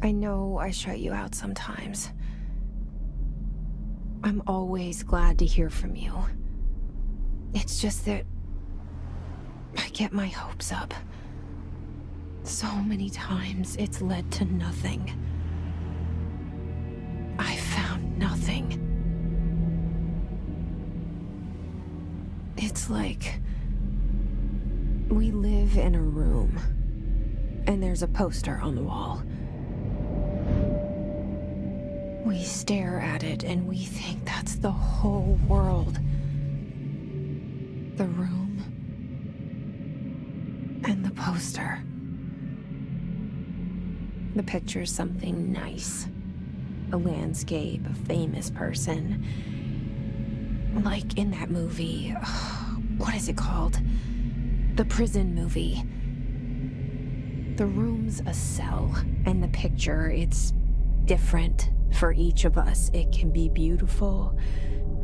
I know I shut you out sometimes. I'm always glad to hear from you. It's just that I get my hopes up. So many times it's led to nothing. I found nothing. It's like we live in a room, and there's a poster on the wall. We stare at it and we think that's the whole world. The room and the poster. The picture's something nice. A landscape, a famous person. Like in that movie, what is it called? The prison movie. The room's a cell, and the picture, it's different for each of us. It can be beautiful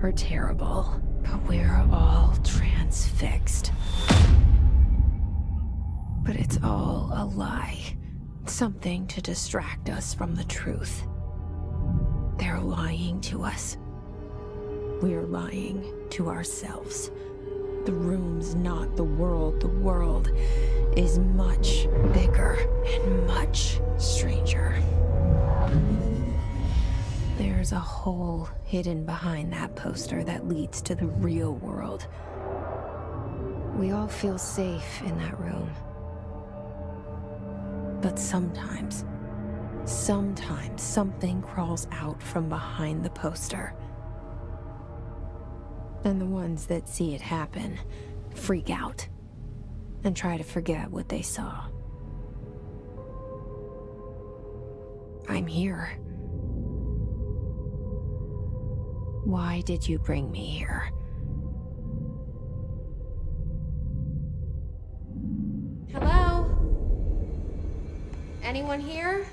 or terrible, but we're all transfixed. But it's all a lie. Something to distract us from the truth. They're lying to us. We're lying to ourselves. The room's not the world. The world is much bigger and much stranger. There's a hole hidden behind that poster that leads to the real world. We all feel safe in that room. But sometimes something crawls out from behind the poster. And the ones that see it happen freak out and try to forget what they saw. I'm here. Why did you bring me here? Hello? Anyone here?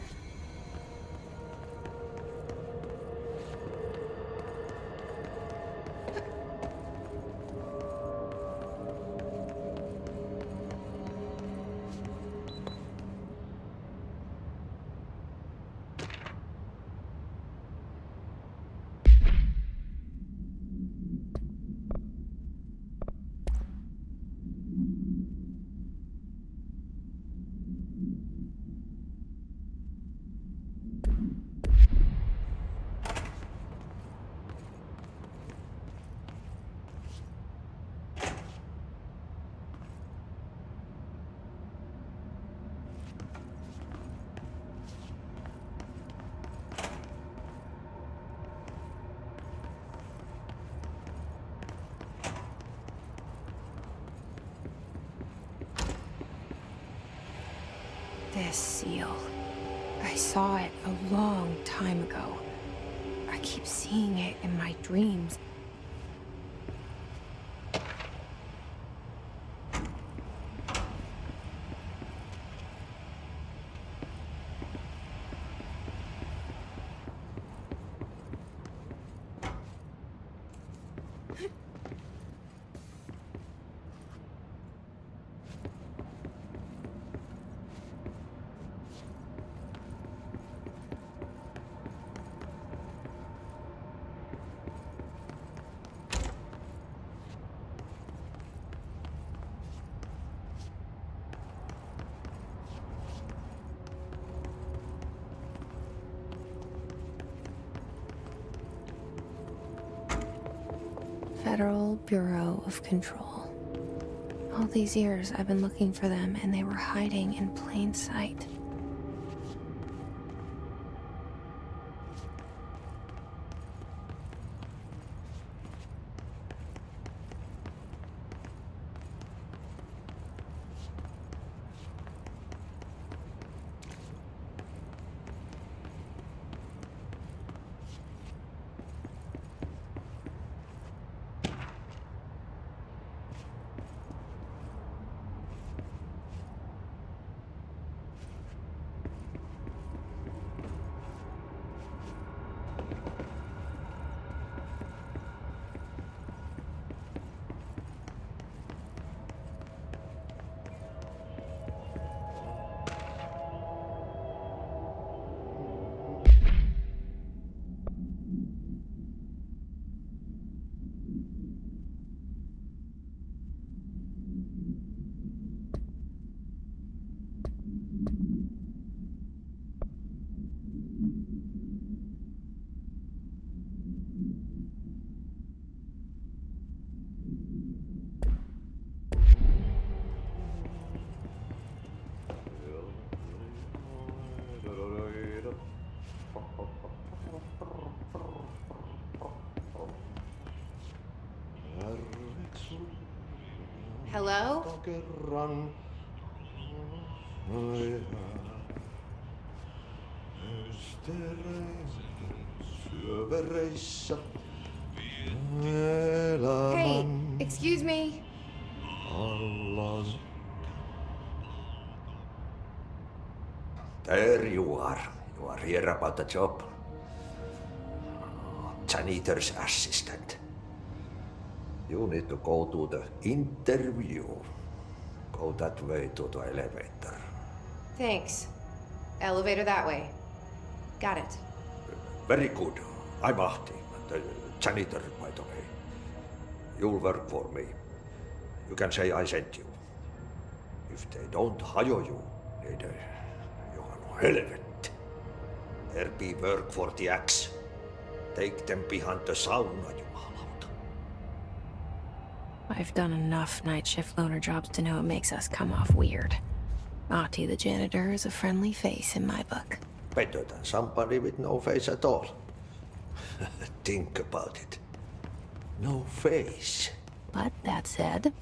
This seal. I saw it a long time ago. I keep seeing it in my dreams. Federal Bureau of Control. All these years I've been looking for them and they were hiding in plain sight. Hello? Kerran syövereissä Hey, elämän excuse me. alla. There you are. You are here about the job. Janitor's assistant. You need to go to the interview. Go that way to the elevator. Thanks. Elevator that way. Got it. Very good. I'm Ahti, the janitor, by the way. You'll work for me. You can say I sent you. If they don't hire you, niin Johan helvet. There be work for the axe. Take them behind the sauna, jumalauta. I've done enough night shift loner jobs to know it makes us come off weird. Ahti the janitor is a friendly face in my book. Better than somebody with no face at all. Think about it. No face. But that said,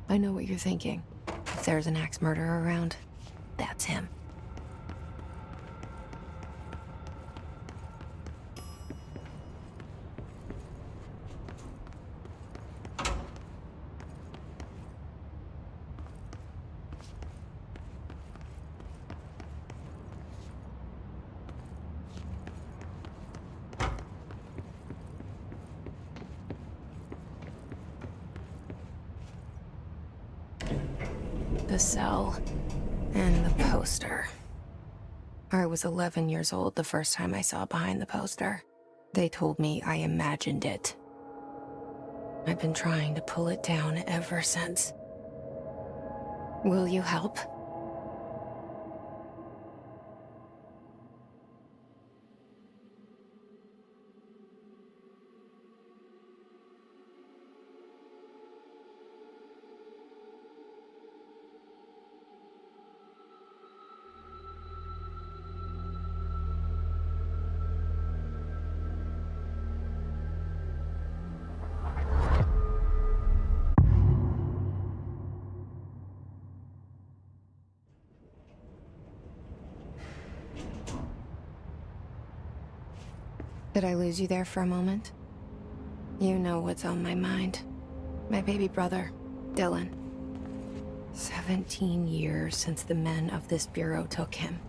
I know what you're thinking. If there's an axe murderer around, that's him. The cell and the poster. I was 11 years old the first time I saw behind the poster. They told me I imagined it. I've been trying to pull it down ever since. Will you help? Did I lose you there for a moment? You know what's on my mind. My baby brother, Dylan. 17 years since the men of this bureau took him.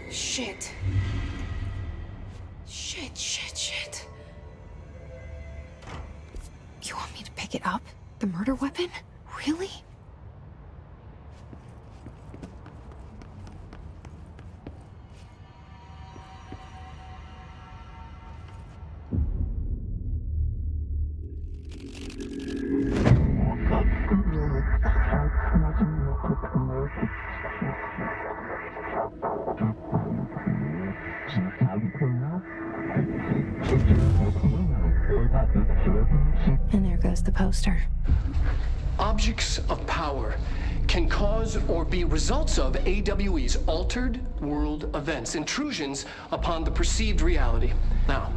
Shit. Shit. You want me to pick it up? The murder weapon? Really? And there goes the poster. Objects of power can cause or be results of AWE's altered world events, intrusions upon the perceived reality. Now,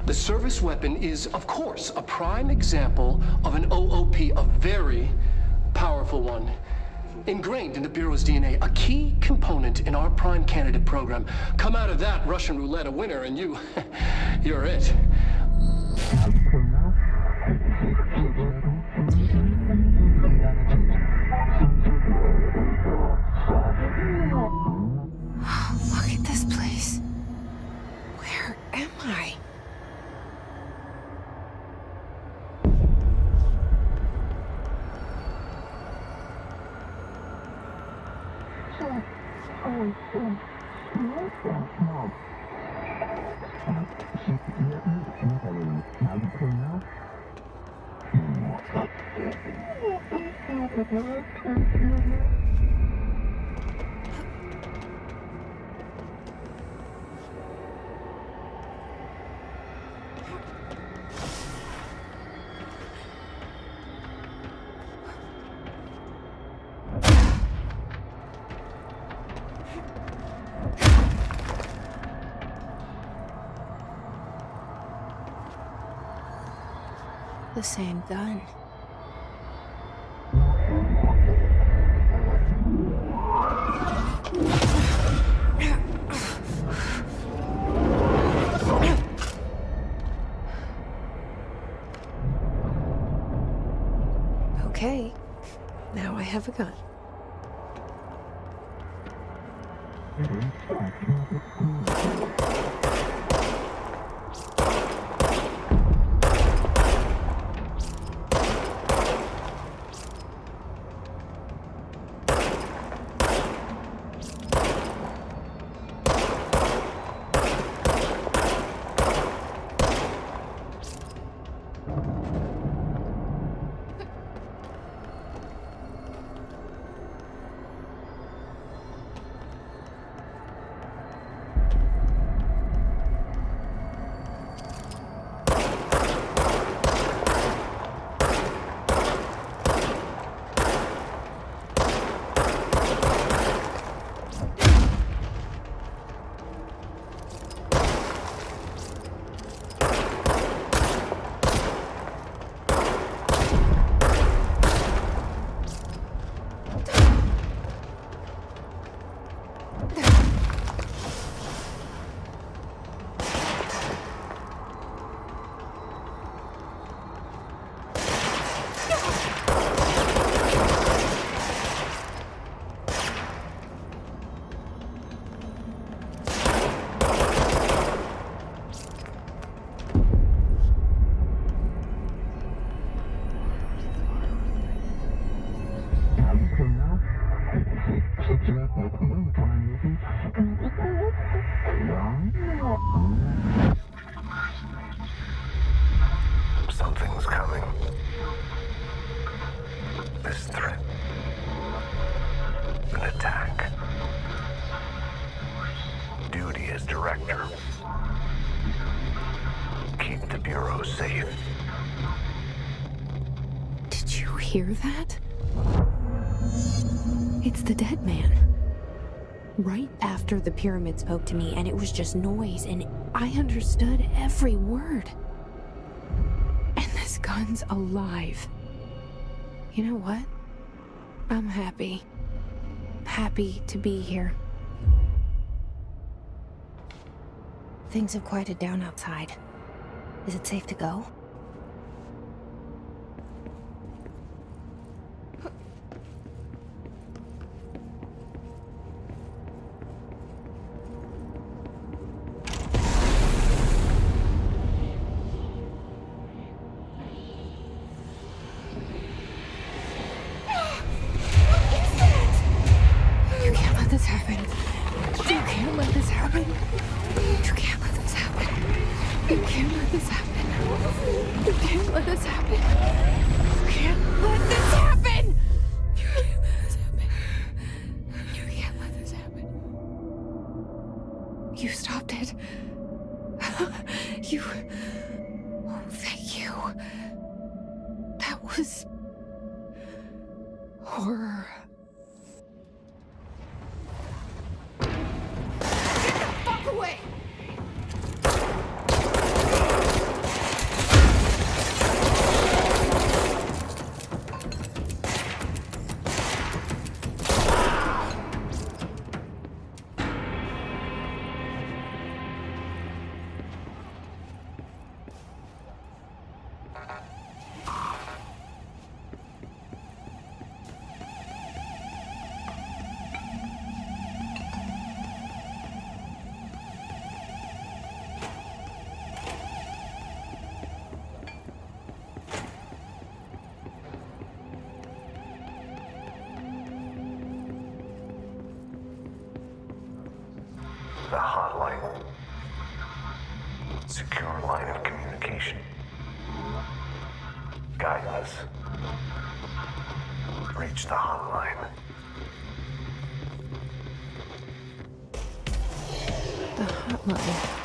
the service weapon is, of course, a prime example of an OOP, a very powerful one, ingrained in the Bureau's DNA, a key component in our prime candidate program. Come out of that Russian roulette a winner, and you're it. Look at this place. Where am I? The same gun. Okay, now I have a gun. Something's coming. This threat. An attack. Duty as director. Keep the Bureau safe. Did you hear that? It's the dead man. Right after the pyramid spoke to me, and it was just noise, and I understood every word. And this gun's alive. You know what? I'm happy. Happy to be here. Things have quieted down outside. Is it safe to go? You can't let this happen. You can't let this happen. You can't let this happen. You can't let this happen. You can't let this happen. You can't let this happen. You can't let this happen. You can't let this happen. You stopped it. You. Oh, thank you. That was horror. Fuck away! The hotline. Secure line of communication. Guidance. Reach the hotline. The hotline. Okay.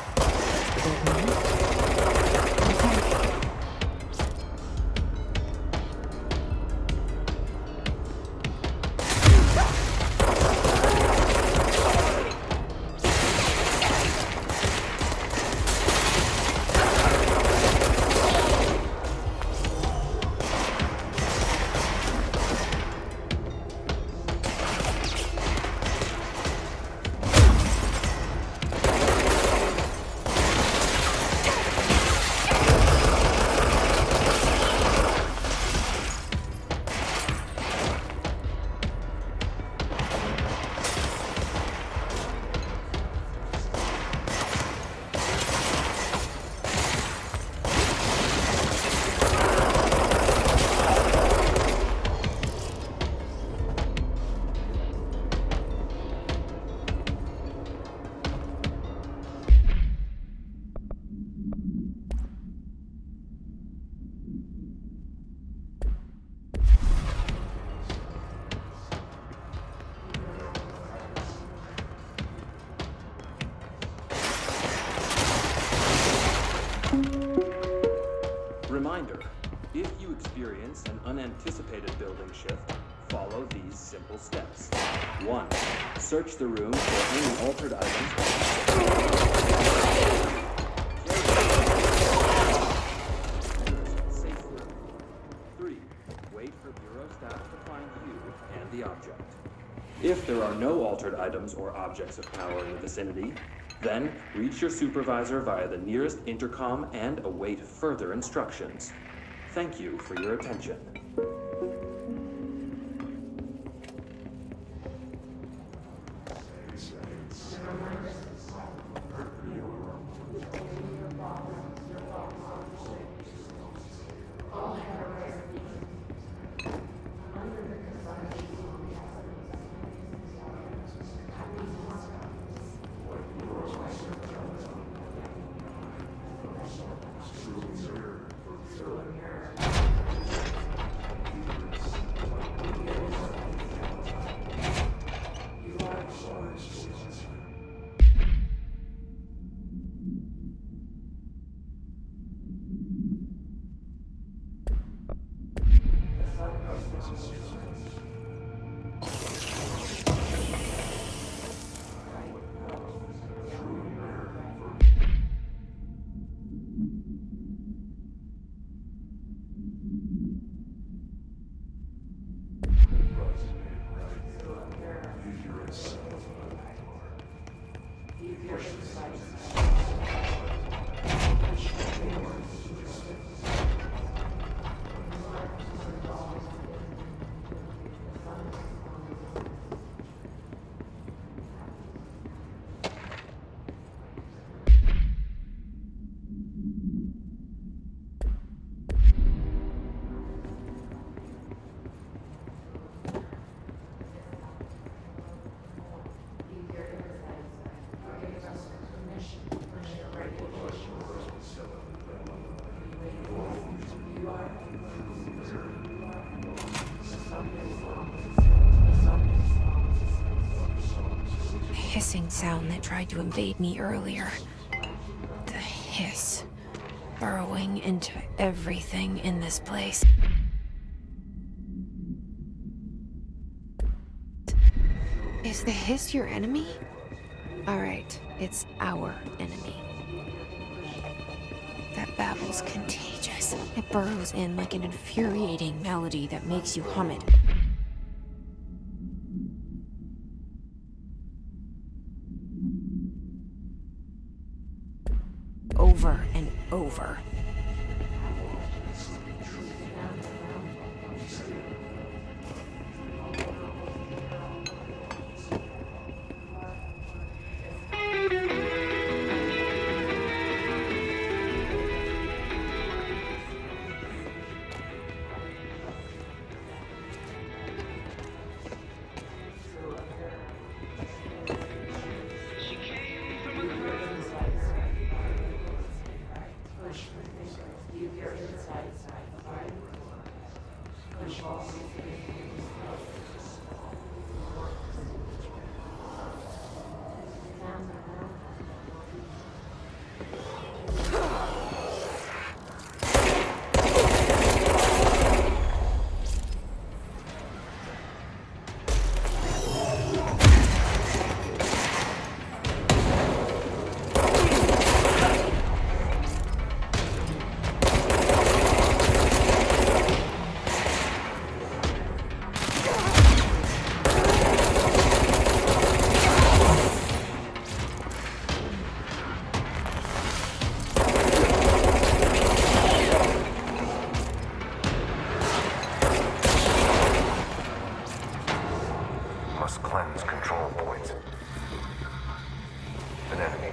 Reminder, if you experience an unanticipated building shift, follow these simple steps. 1. Search the room for any altered items. Safely. 3. Wait for Bureau staff to find you and the object. If there are no altered items or objects of power in the vicinity, then reach your supervisor via the nearest intercom and await further instructions. Thank you for your attention. Hissing sound that tried to invade me earlier. The hiss, burrowing into everything in this place. Is the hiss your enemy? Alright, it's our enemy. That babble's contagious. It burrows in like an infuriating melody that makes you hum it. Over and over. Must cleanse control points. An enemy.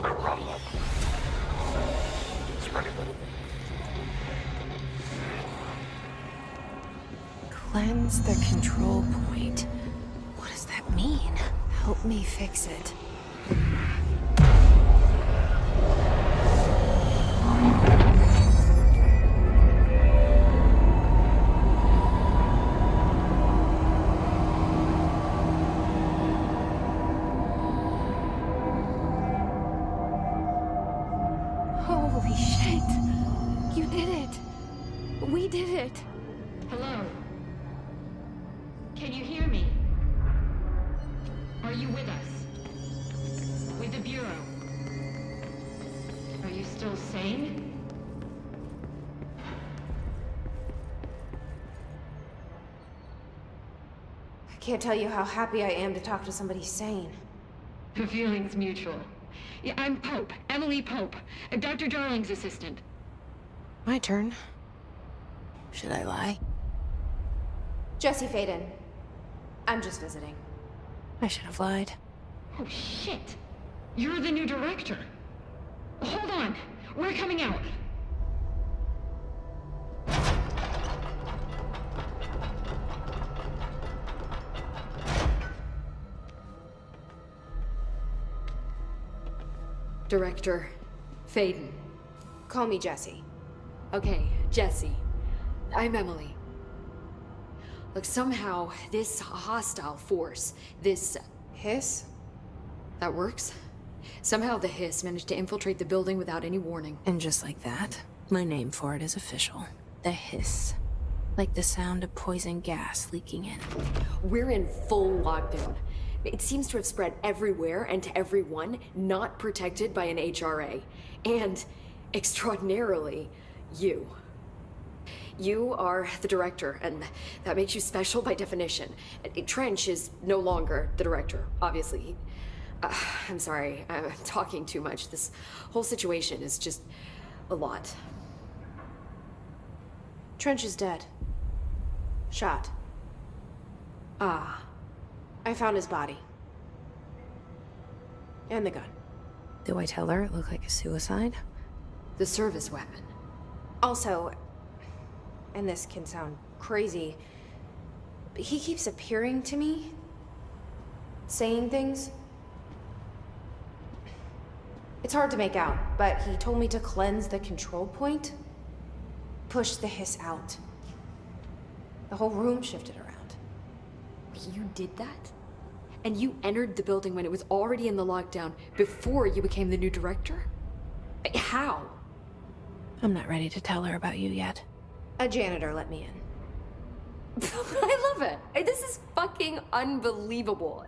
Corrupt. Spreading. Cleanse the control point. What does that mean? Help me fix it. Holy shit! You did it! We did it! Hello? Can you hear me? Are you with us? With the Bureau? Are you still sane? I can't tell you how happy I am to talk to somebody sane. The feeling's mutual. Yeah, I'm Pope. Emily Pope. Dr. Darling's assistant. My turn. Should I lie? Jesse Faden. I'm just visiting. I should have lied. Oh, shit. You're the new director. Hold on. We're coming out. Director Faden. Call me Jesse. Okay, Jesse. I'm Emily. Look, somehow this hostile force, this... Hiss? that works? Somehow the hiss managed to infiltrate the building without any warning. And just like that, my name for it is official. The hiss. Like the sound of poison gas leaking in. We're in full lockdown. It seems to have spread everywhere and to everyone not protected by an HRA. And, extraordinarily, you. You are the director, and that makes you special by definition. Trench is no longer the director, obviously. I'm sorry, I'm talking too much. This whole situation is just a lot. Trench is dead. Shot. Ah. I found his body. And the gun. Do I tell her it looked like a suicide? The service weapon. Also, and this can sound crazy, but he keeps appearing to me, saying things. It's hard to make out, but he told me to cleanse the control point, push the hiss out. The whole room shifted around. You did that? And you entered the building when it was already in the lockdown before you became the new director? How? I'm not ready to tell her about you yet. A janitor let me in. I love it. This is fucking unbelievable.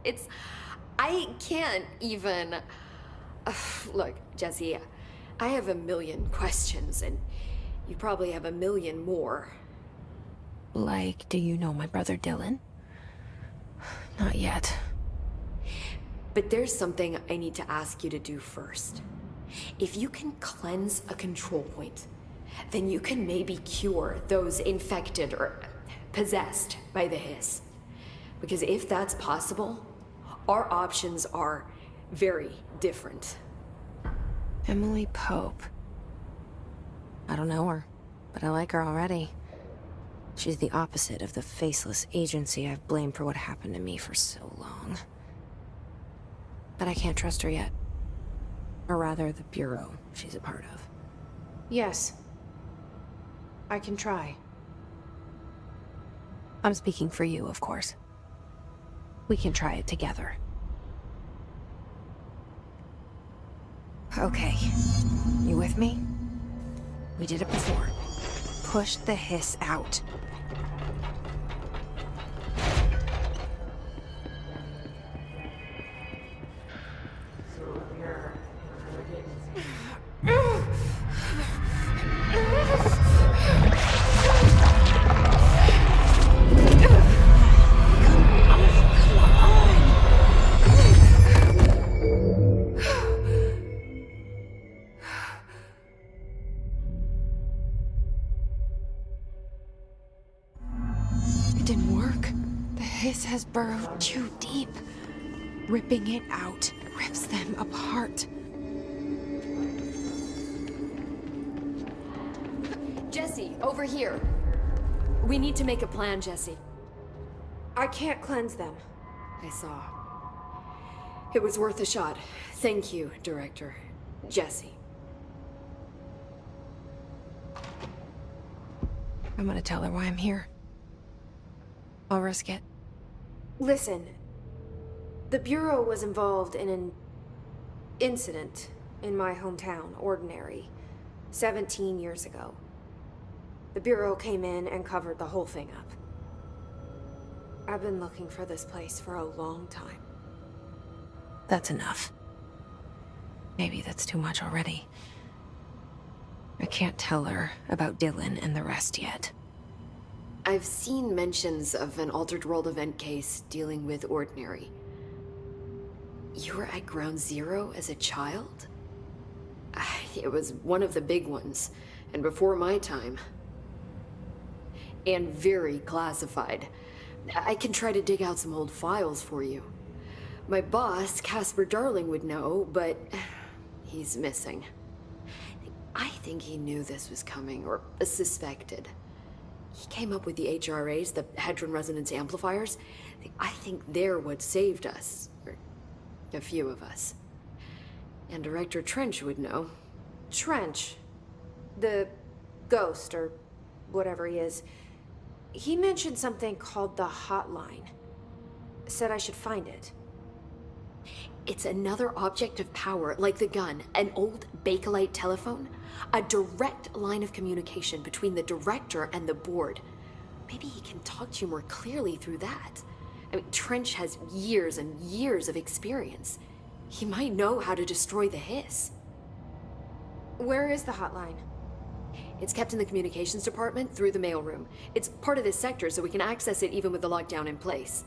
I can't even... Look, Jesse, I have a million questions, and you probably have a million more. Like, do you know my brother Dylan? Not yet. But there's something I need to ask you to do first. If you can cleanse a control point, then you can maybe cure those infected or possessed by the hiss. Because if that's possible, our options are very different. Emily Pope. I don't know her, but I like her already. She's the opposite of the faceless agency I've blamed for what happened to me for so long. But I can't trust her yet. Or rather, the Bureau she's a part of. Yes. I can try. I'm speaking for you, of course. We can try it together. Okay. You with me? We did it before. Push the hiss out. Has burrowed too deep. Ripping it out rips them apart. Jesse, over here. We need to make a plan, Jesse. I can't cleanse them. I saw. It was worth a shot. Thank you, Director. Jesse. I'm gonna tell her why I'm here. I'll risk it. Listen, the Bureau was involved in an incident in my hometown, Ordinary, 17 years ago. The Bureau came in and covered the whole thing up. I've been looking for this place for a long time. That's enough. Maybe that's too much already. I can't tell her about Dylan and the rest yet. I've seen mentions of an Altered World event case dealing with Ordinary. You were at Ground Zero as a child? It was one of the big ones, and before my time. And very classified. I can try to dig out some old files for you. My boss, Casper Darling, would know, but he's missing. I think he knew this was coming, or suspected. He came up with the HRAs, the Hadron Resonance Amplifiers. I think they're what saved us. Or a few of us. And Director Trench would know. Trench? The ghost, or whatever he is. He mentioned something called the hotline. Said I should find it. It's another object of power, like the gun, an old Bakelite telephone. A direct line of communication between the director and the board. Maybe he can talk to you more clearly through that. I mean, Trench has years and years of experience. He might know how to destroy the hiss. Where is the hotline? It's kept in the communications department through the mailroom. It's part of this sector, so we can access it even with the lockdown in place.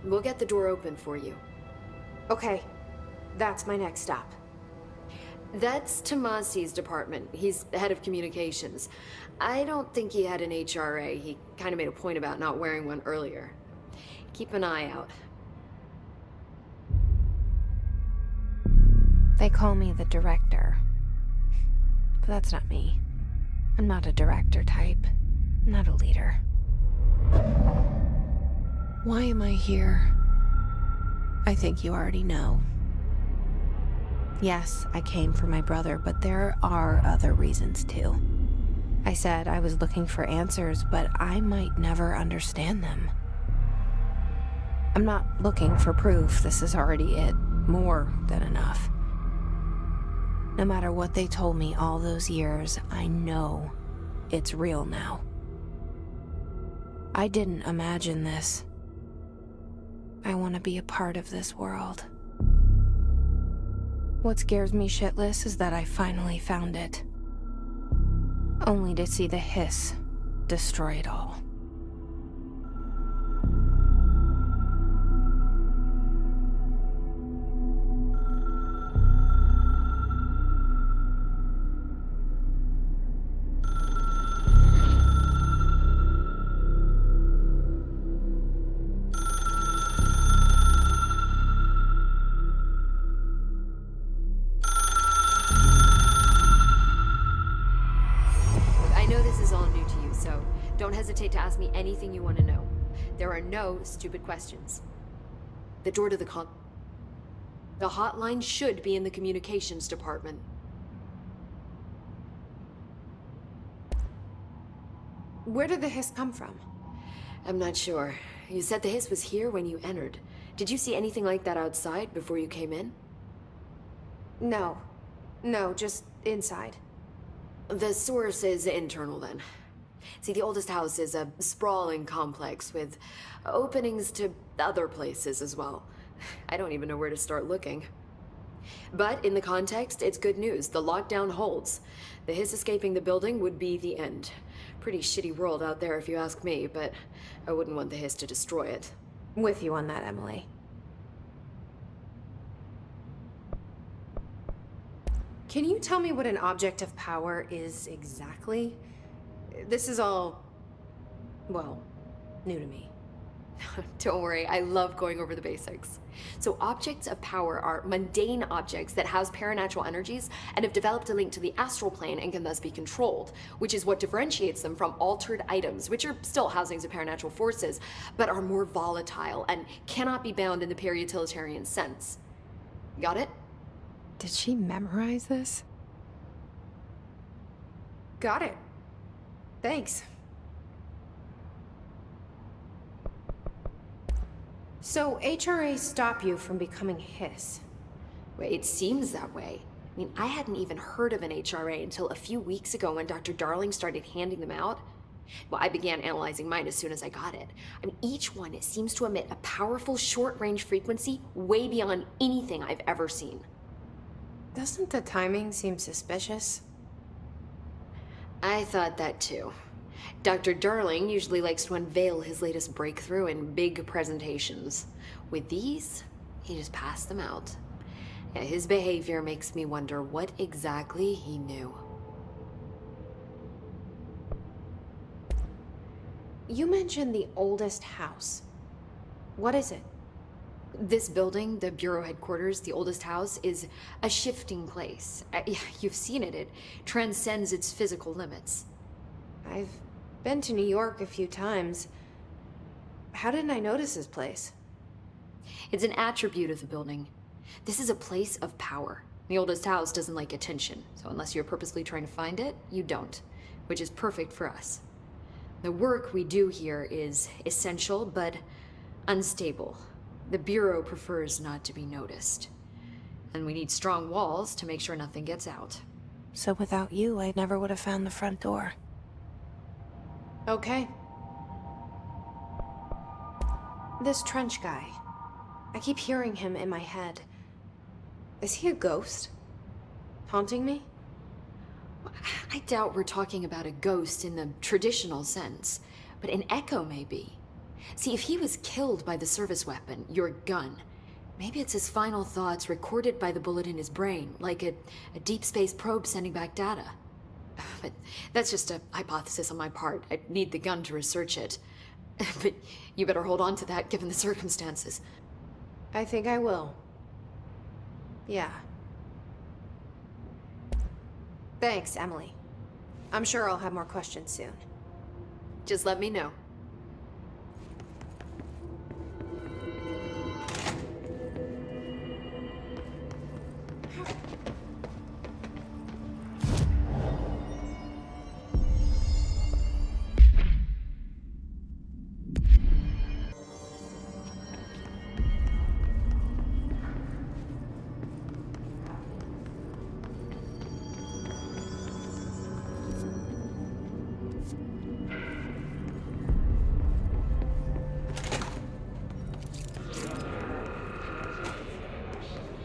We'll get the door open for you. Okay, that's my next stop. That's Tomasi's department. He's head of communications. I don't think he had an HRA. He kind of made a point about not wearing one earlier. Keep an eye out. They call me the director. But that's not me. I'm not a director type. I'm not a leader. Why am I here? I think you already know. Yes, I came for my brother, but there are other reasons too. I said I was looking for answers, but I might never understand them. I'm not looking for proof. This is already it. More than enough. No matter what they told me all those years, I know it's real now. I didn't imagine this. I want to be a part of this world. What scares me shitless is that I finally found it. Only to see the hiss destroy it all. I know this is all new to you, so don't hesitate to ask me anything you want to know. There are no stupid questions. The door to the hotline should be in the communications department. Where did the hiss come from? I'm not sure. You said the hiss was here when you entered. Did you see anything like that outside before you came in? No. No, just inside. The source is internal, then. See, the oldest house is a sprawling complex with openings to other places as well. I don't even know where to start looking. But in the context, it's good news. The lockdown holds. The hiss escaping the building would be the end. Pretty shitty world out there if you ask me, but I wouldn't want the hiss to destroy it. With you on that, Emily. Can you tell me what an object of power is exactly? This is all, well, new to me. Don't worry, I love going over the basics. So objects of power are mundane objects that house paranatural energies and have developed a link to the astral plane and can thus be controlled, which is what differentiates them from altered items, which are still housings of paranatural forces, but are more volatile and cannot be bound in the peri-utilitarian sense. Got it? Did she memorize this? Got it. Thanks. So, HRA stop you from becoming Hiss? Well, it seems that way. I mean, I hadn't even heard of an HRA until a few weeks ago when Dr. Darling started handing them out. Well, I began analyzing mine as soon as I got it. I mean, each one seems to emit a powerful short-range frequency way beyond anything I've ever seen. Doesn't the timing seem suspicious? I thought that too. Dr. Darling usually likes to unveil his latest breakthrough in big presentations. With these, he just passed them out. Yeah, his behavior makes me wonder what exactly he knew. You mentioned the oldest house. What is it? This building, the Bureau headquarters, the oldest house, is a shifting place. You've seen it. It transcends its physical limits. I've been to New York a few times. How didn't I notice this place? It's an attribute of the building. This is a place of power. The oldest house doesn't like attention, so unless you're purposely trying to find it, you don't, which is perfect for us. The work we do here is essential, but unstable. The Bureau prefers not to be noticed. And we need strong walls to make sure nothing gets out. So without you, I never would have found the front door. Okay. This Trench guy. I keep hearing him in my head. Is he a ghost? Haunting me? I doubt we're talking about a ghost in the traditional sense, but an echo maybe. See, if he was killed by the service weapon, your gun, maybe it's his final thoughts recorded by the bullet in his brain, like a deep space probe sending back data. But that's just a hypothesis on my part. I'd need the gun to research it. But you better hold on to that given the circumstances. I think I will. Yeah. Thanks, Emily. I'm sure I'll have more questions soon. Just let me know.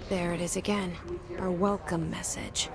There it is again. Our welcome message.